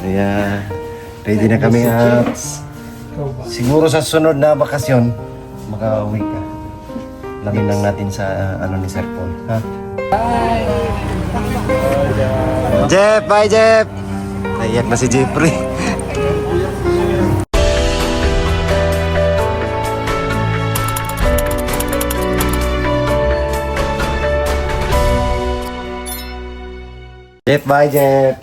Kaya ready na kami at siguro sa sunod na bakasyon makauwi ka. Lamin lang natin sa ano ni Sir Paul, ha? Bye! Jeff! Bye, Jeff! Naiyak na si Jeffrey. Jeff, bye, Jeff!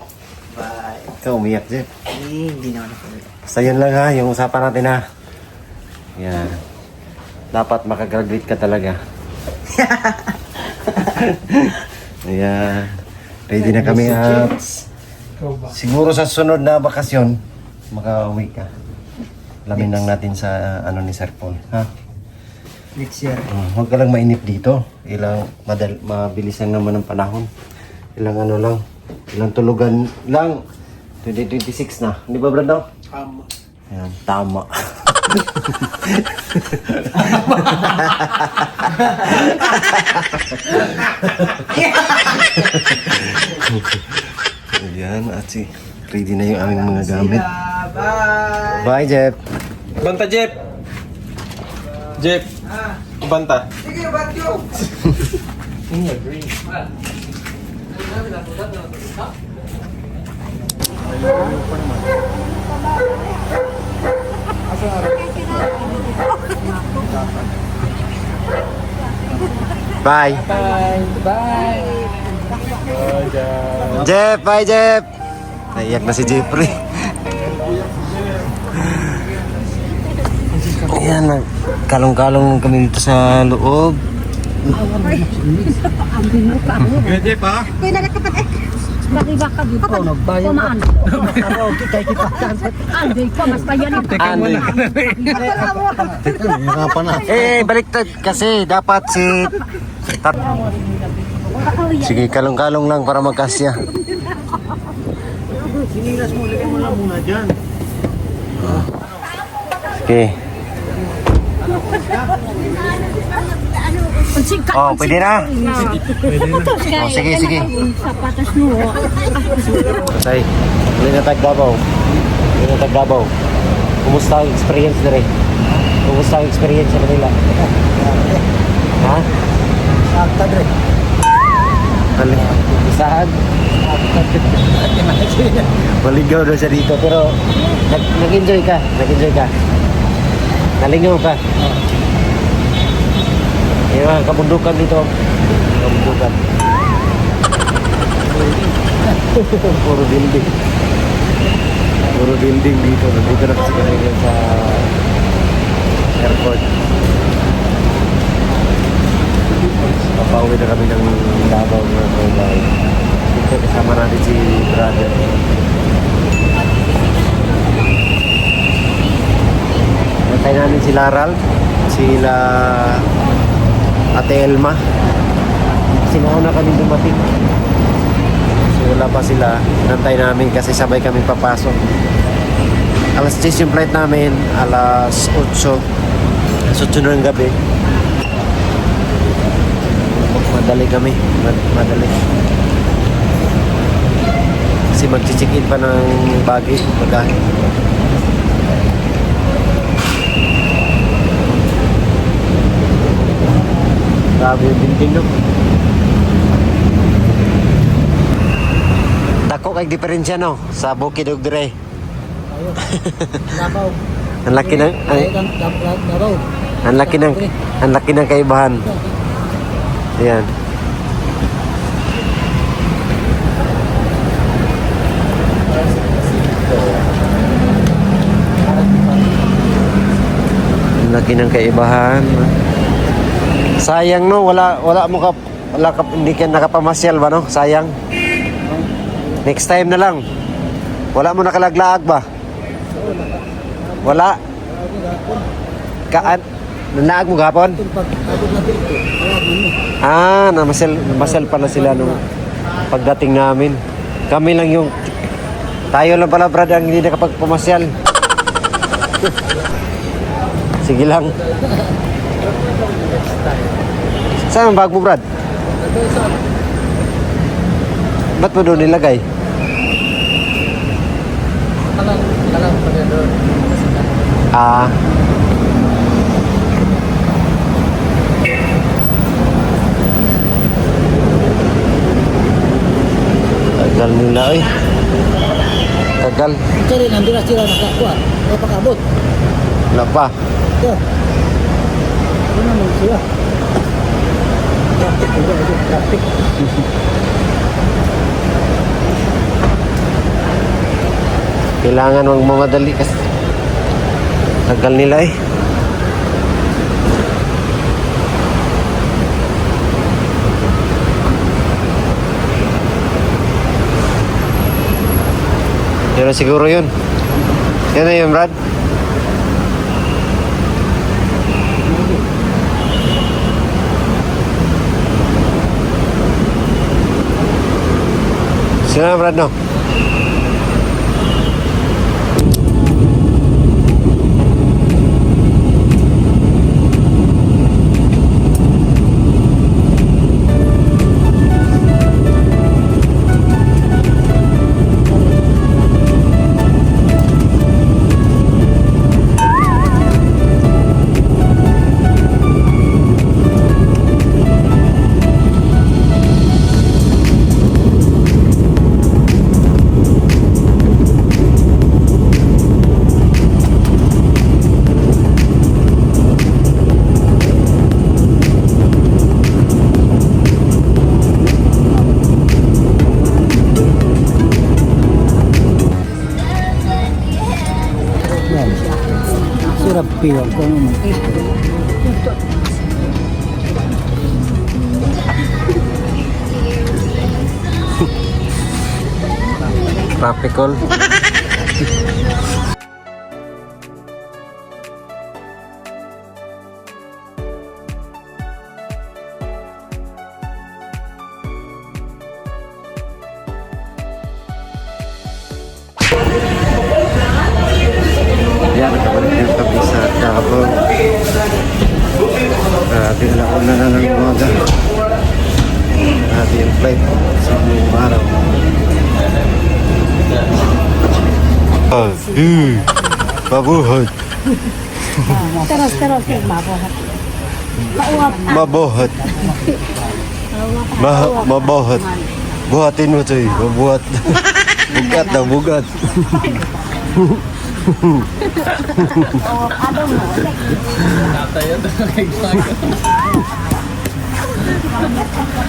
Bye. Ikaw umiyak, Jeff. Hindi na ako. Basta yun lang ha, yung usapan natin ha. Yan. Dapat makagraduate ka talaga. Ayan. Ready na kami at siguro sa sunod na bakasyon makauwi ka. Lamin lang natin sa ano ni Sir Paul, ha? Next year. Huwag ka lang mainip dito. Mabilis lang naman ang panahon. Ilang tulugan lang. 2026 na. Di ba, Brando? Tama. Ayan, tama. Ayan, at ready na yung aming mga gamit. Bye. Bye, Jeff. Banta, Jeff! Jeff! Banta. Sige, Batyo. Bye. Bye. Jeff, bye, Jeff. Naiyak na si Jeffrey. Ayan, kalong-kalong kami dito sa loob. Good, Jeff, ha? Nariba ka dito. Kumaan. Anday ka, mas payan. Andy. Baliktad kasi dapat si Sige, kalong-kalong lang para magkasya. Sinilas mo, lagay mo lang muna dyan. Okay. Oh, pwede na. Oh, sige, sige. Sapatos mo. Say, uli na tag-Davao. Kumusta ang experience na rin? Kumusta ang experience sa Manila? Ha? Sakta, Dre. Ano? Isahan? Maligaw na siya dito, pero nag-enjoy ka. Nalingaw ka. Yung mga kabundukan dito. Kabundukan. Puro building. Puro building dito. Nandito na kasi kami sa airport. Papauwi na kami ng Davao mga kaulay. Dito kasama natin si brother. Nantay namin si Laral, sila Ate Elma. Sinauna kami dumating. So wala pa sila. Nantay namin kasi sabay kami papasok. Alas 10 yung flight namin, alas 8. Alas 8 na ng gabi. Madali kami, madali. Kasi mag-check-in pa ng baggage, bagahe. Grabe yung building, no? Dako kay diferensya, no? Sa Bukidnon dire. Davao. Ang laki ng Davao. ang laki ng kaibahan. Ayan. Ang laki ng kaibahan. Sayang, no, wala hindi ka nakapamasyal ba, no? Sayang. Next time na lang. Wala mo nakalaglaag ba? Wala. Nanaag mo gapon? Namasyal pala sila nung pagdating namin. Kami lang yung tayo lang pala, Brad, ang hindi nakapagpamasyal. Sige lang. Saan ang bag mo, Brad? Ba't mo doon nilagay? Ah. Tagal nila eh. Tagal. Kasi nandun na sila nakakuha. Napakabot. Wala pa. Ito. Ito naman sila. Traffic. Traffic. Kailangan magmamadali kasi tagal nila eh. Yun na siguro yun. Yan na yun, Brad. Sino na, Brad, no? Yan. Sirap piwag ko naman. Tropical. Yan, nakabalik din kami sa Davao. Grabe na ako na ng umaga. Grabe yung flight sa buong araw. Mabuhat. Teros, mabuhat. Mauwap. Mabuhat. Mabuhat. Buhatin mo ito eh. Mabuhat. Bugat na bugat.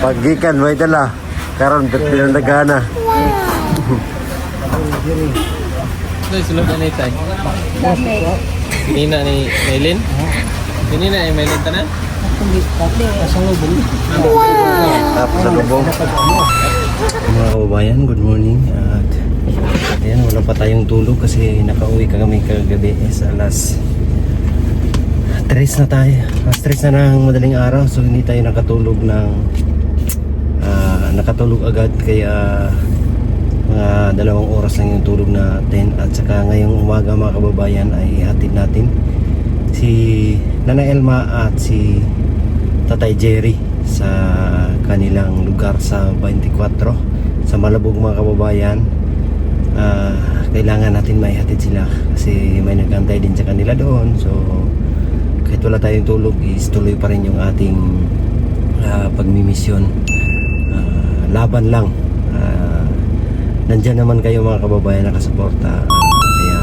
Paggikan mo dala. Karon pinandagana. Ito, sulod na nitay. Nina ni Maylin? Nina ni Maylin ta na? Tapos sa lubong. Mga kababayan, good morning. At ayan, wala pa tayong tulog kasi nakauwi kami kagabi sa alas 3 na tayo. Alas 3 na ng madaling araw, so hindi tayo nakatulog nakatulog agad, kaya mga 2 oras lang yung tulog natin. At saka ngayong umaga mga kababayan ay ihatid natin si Nana Elma at si Tatay Jerry sa kanilang lugar sa 24 sa Malabog mga kababayan. Kailangan natin maihatid sila kasi may nagantay din sa kanila doon. So kahit wala tayong tulog is tuloy pa rin yung ating pagmimisyon. Laban lang. Nandyan naman kayo mga kababayan nakasuporta. Kaya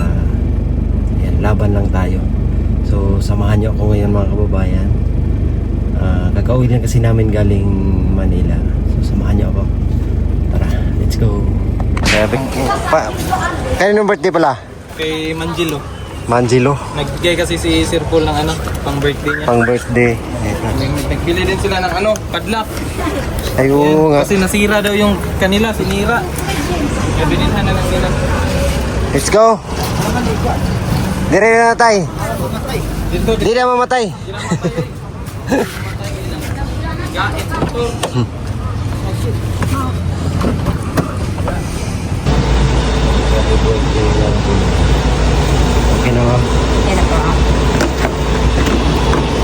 yan, laban lang tayo. So samahan nyo ako ngayon mga kababayan. Kakauwi din kasi namin galing Manila. So samahan nyo ako. Tara, let's go. Kaya birthday pala? Kay Manjilo. Manjilo. Nagbigay kasi si Sir Paul ng pang birthday niya. Pang birthday. Nagbili din sila ng padlock. Ay, oo nga. Kasi nasira daw yung kanila, sinira. Kaya binilhan na lang nila. Let's go. Dire na natay. Dito, Di na mamatay. gait ito. Okay na ma'am.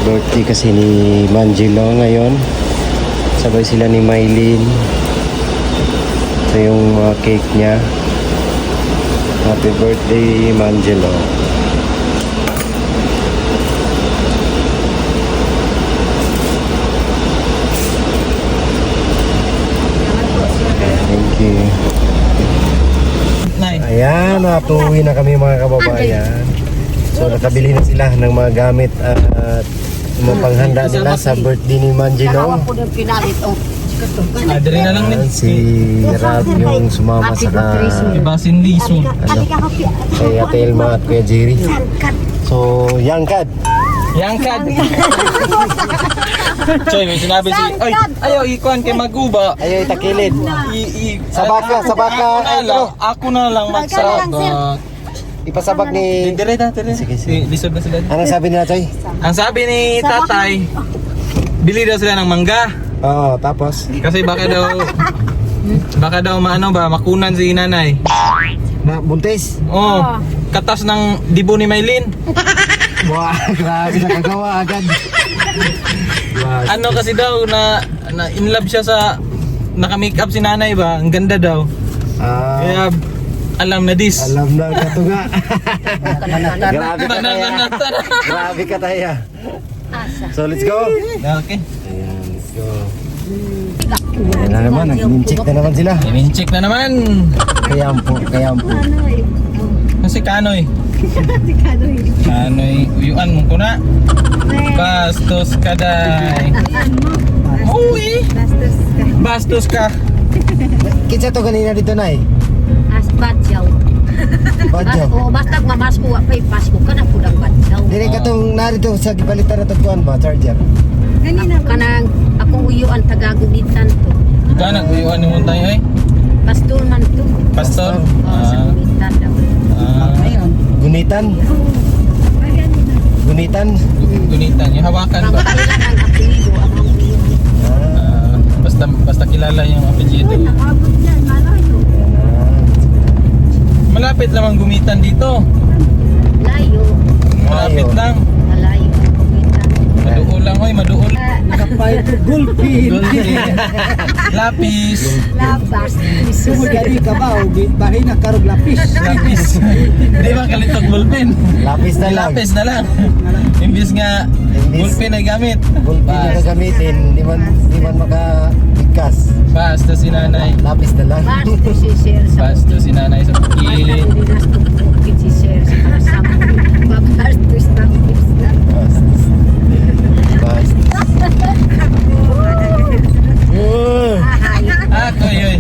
Birthday kasi ni Manjilo ngayon. Sabay sila ni Maylin. Ito yung mga cake niya. Happy birthday Manjilo. Ayan, natuwi na kami mga kababayan. So nakabili na sila ng mga gamit at mga panghanda nila sa birthday ni Manjino. po ng pinalit. Oh, Adre na lang Ayan, din. si Rab yung sumama sa Ibasin liso. kay Ate Elma at Kuya Jerry. So, Yangkad. Yangkad. Choy, may sinabi si... Ay, ayaw ikuan kay Maguba. Ayaw itakilid. Sa baka, Ako na lang magsabak. Ipasabak ni... Dire na, dire. Sige, sige. Lisod na sila. Anong sabi nila, Choy? Ang sabi ni tatay, bili daw sila ng mangga. Oo, tapos? Kasi baka daw maano ba, makunan si nanay. Na, buntis? Oh, katas ng dibo ni Maylin. Wah, grabe nakagawa agad. Ano kasi daw na in love siya sa naka-makeup si nanay ba? Ang ganda daw. Ah, Kaya alam na this. alam na ka to nga. Grabe ka taya. Banatan. Grabe ka taya. So, let's go. Okay. Ayan, let's go. Ayan na naman, nag-check na naman sila. I-check na naman. Kayampo. Kasi Kanoy. Kanoy, uyuan mo ko na. Bastos ka day. Uy! Bastos ka. Kinsa to kanina dito, Nay? Batyaw. Badyo. O basta mamas ko pay Pasko ka na pudang batyaw. Dili ka tong narito sa gibalitan na tagkuhan ba, charger? Kanang akong uyuan tagagubitan to. Ikaw nag-uyuan ni Muntay ay? Pastor man to. Pastor? Sa gubitan daw. Gunitan? Gunitan? Gunitan, yung hawakan Ang ba? kailan ang apelido among uyuan. Ah, Basta kilala yung apelyido. Nakabot yan, malayo. Malapit lamang gumitan dito. Layo. Malapit lang. Malayo ang gubitan. Maduol lang, hoy, maduol. Nakapay to gulpin. Lapis. Labas. Sumod gani ka ba? O bahay na karog lapis. Lapis. Di ba kalitog ballpen? lapis na lang. Lapis na lang. Imbis nga ballpen ay gamit. Bulpin yung gagamitin, di man makabigkas. Basta si nanay. Lapis na lang. Basto si Sir sa Basta si nanay sa Basta pagkili. dinas to bukid si Sir sa kasama. Babastos na tips na. Bastos. Bastos. Ahay. Ako yun.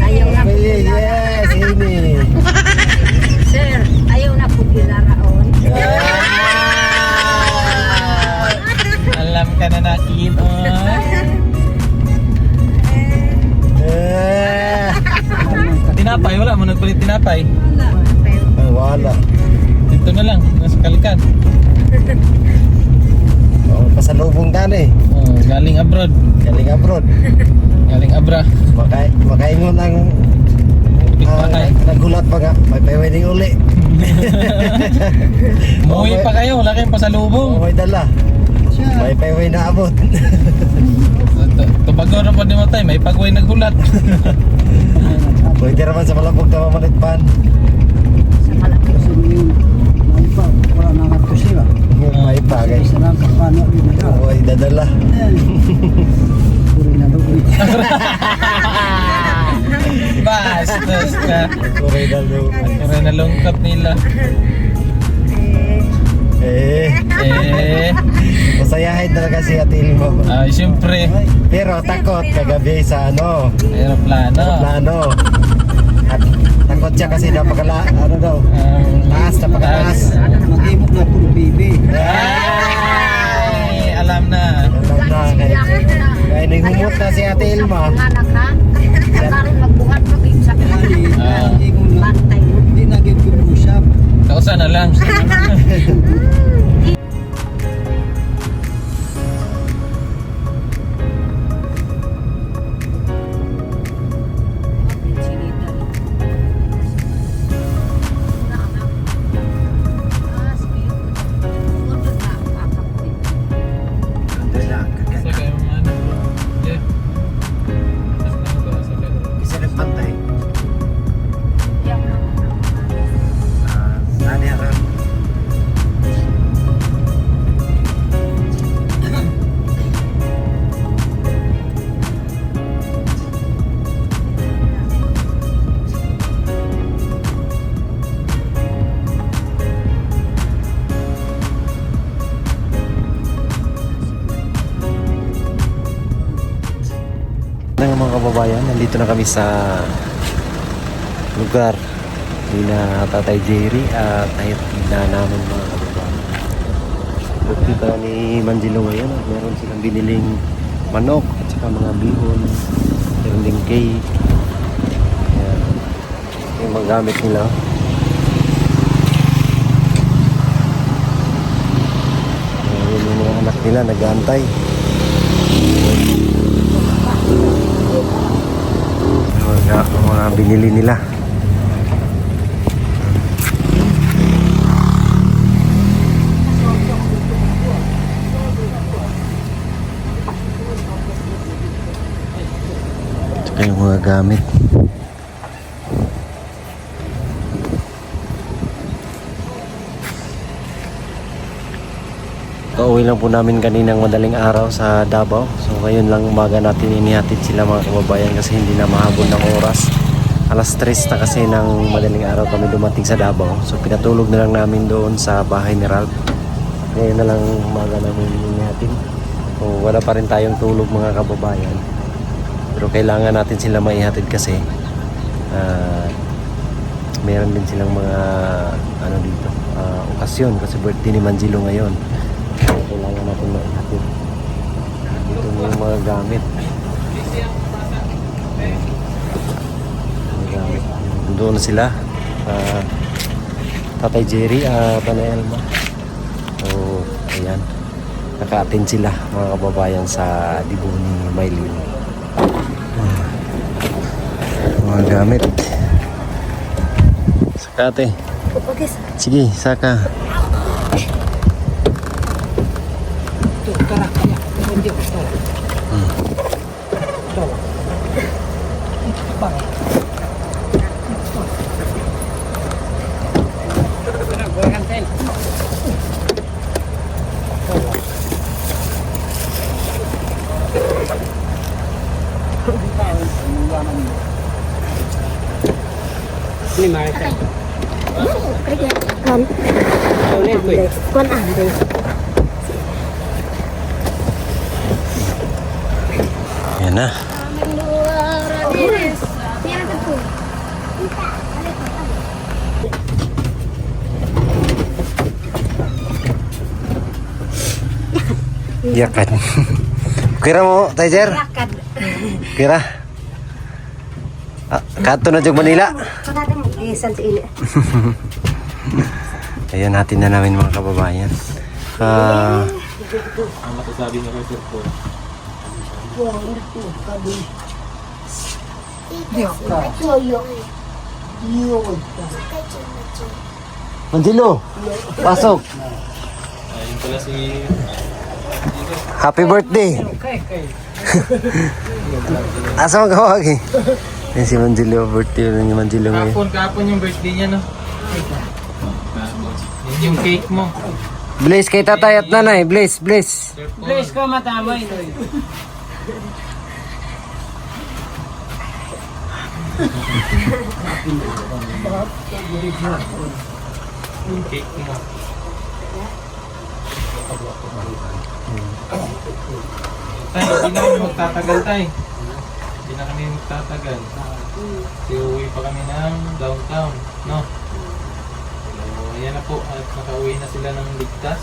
Ayaw na po Yes, ini. Sir, ayaw na po kilaraon. Alam ka na nakin. Tinapay, wala mo nagpalit tinapay. Ay, wala. Dito na lang, nasa kalikan. Oh, pasalubong ka na eh. Oh, galing abroad. Galing abroad. Galing abra. Makaingon ang Bakay. nagulat pa nga. May wedding uli. Umuwi pa kayo, wala kayong pasalubong. May dala. May paiway na abot. Tubago na pa di mo tayo, may pagway naghulat. Pwede naman sa malabog na mamalitpan. Sa malaki. Kasi yung may pa, wala na nga to sila. May bagay. Isa lang kapano din na. May dadala. Puri na doon. Bastos ka. Kuray na lo. Kaya nalungkot nila. Masayahin talaga si Ate Ilma. Ay, siyempre. Pero takot kagabi sa Aeroplano. plano. At takot siya kasi ano daw, napakataas. Mag-imok na puro bibi. Ay, alam na. Alam na, kaya nahumot na si Ate Ilma. Anak ha? Kakaroon magbuhat pa kayo sa Hindi ko na, bantay mo. hindi na usap. Kausa na lang. Isa nagpantay. nandito na kami sa lugar ni na Tatay Jerry at ayun na namin mga kababayan. Pagkita ni Manjilo ngayon at meron silang biniling manok at saka mga bihon, meron ding cake. Ayan. Yung mga gamit nila. Ayan, yung mga anak nila nag-aantay. Mga binili nila. Tsaka yung mga gamit. Kauwi lang po namin kaninang madaling araw sa Davao. So ngayon lang umaga natin inihatid sila mga kababayan kasi hindi na mahabol ng oras. Alas 3 na kasi ng madaling araw kami dumating sa Davao. So pinatulog na lang namin doon sa bahay ni Ralph. Ngayon na lang umaga namin inihatid. So wala pa rin tayong tulog mga kababayan. Pero kailangan natin sila maihatid kasi meron din silang mga ano dito, okasyon kasi birthday ni Manjilo ngayon. Kailangan natin maihatid. Dito yung mga gamit. Mga gamit. Doon na sila. Tatay Jerry at Nanay Elma. So, ayan. Naka-attend sila mga kababayan sa dibo ni Maylin. Mga gamit. Saka ate. Sige, saka. Ini mereka. Kan. Boleh gue. Kan ada. Ayan na. Iya kan. Kira mo, Tiger? Kira? Kato na jug Manila. Ayan natin na namin mga kababayan. Ang masasabi niyo kay Sir Paul. Manjilo, pasok. Ayun pala si Happy birthday. Asa mo kawag eh? Yan si Manjilo, birthday ni Manjilo ngayon. Kahapon yung birthday niya, no? Yan yung cake mo. Bless kay tatay at nanay, bless, bless. Sir Paul. Please ko matamay. Yung cake mo. Tay, hindi na kami magtatagal, tay. Hindi na kami magtatagal. Kasi uwi pa kami ng downtown, no? So, ayan na po. At nakauwi na sila ng ligtas.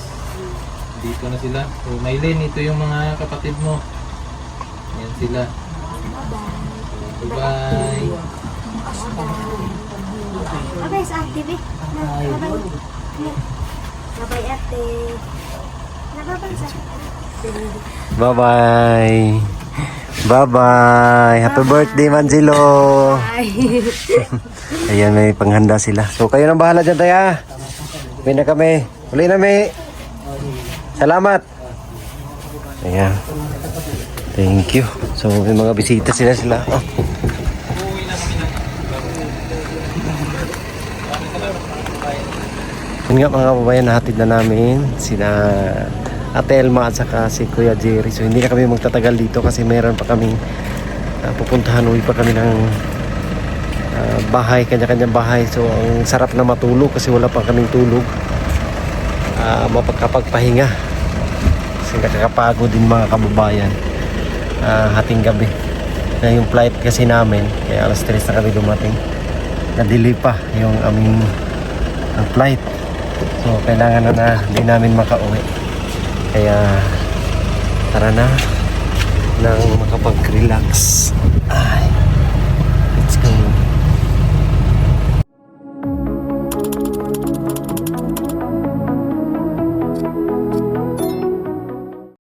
Dito na sila. So, Maylin, ito yung mga kapatid mo. Ayan sila. So, bye-bye. Okay, sa active eh. Bye-bye ate. Nababay sa Bye-bye. Bye-bye. Happy birthday, Manjilo. Ayan, may panghanda sila. So, kayo nang bahala dyan, tayo. Uwi na kami. Uli na, may. Salamat. Ayan. Thank you. So, may mga bisita sila. Oh. Yun nga mga kababayan, nahatid na namin sina Ate Elma at saka si Kuya Jerry. So hindi na kami magtatagal dito kasi meron pa kaming pupuntahan. Uwi pa kami ng bahay, kanya-kanyang bahay. So ang sarap na matulog kasi wala pa kaming tulog. Mapagkapagpahinga kasi nakakapagod din mga kababayan hating gabi. na yung flight kasi namin, kaya alas 3 na kami dumating. Na-delay pa yung aming flight. So kailangan na din namin makauwi. Kaya tara na nang makapag-relax. Ay.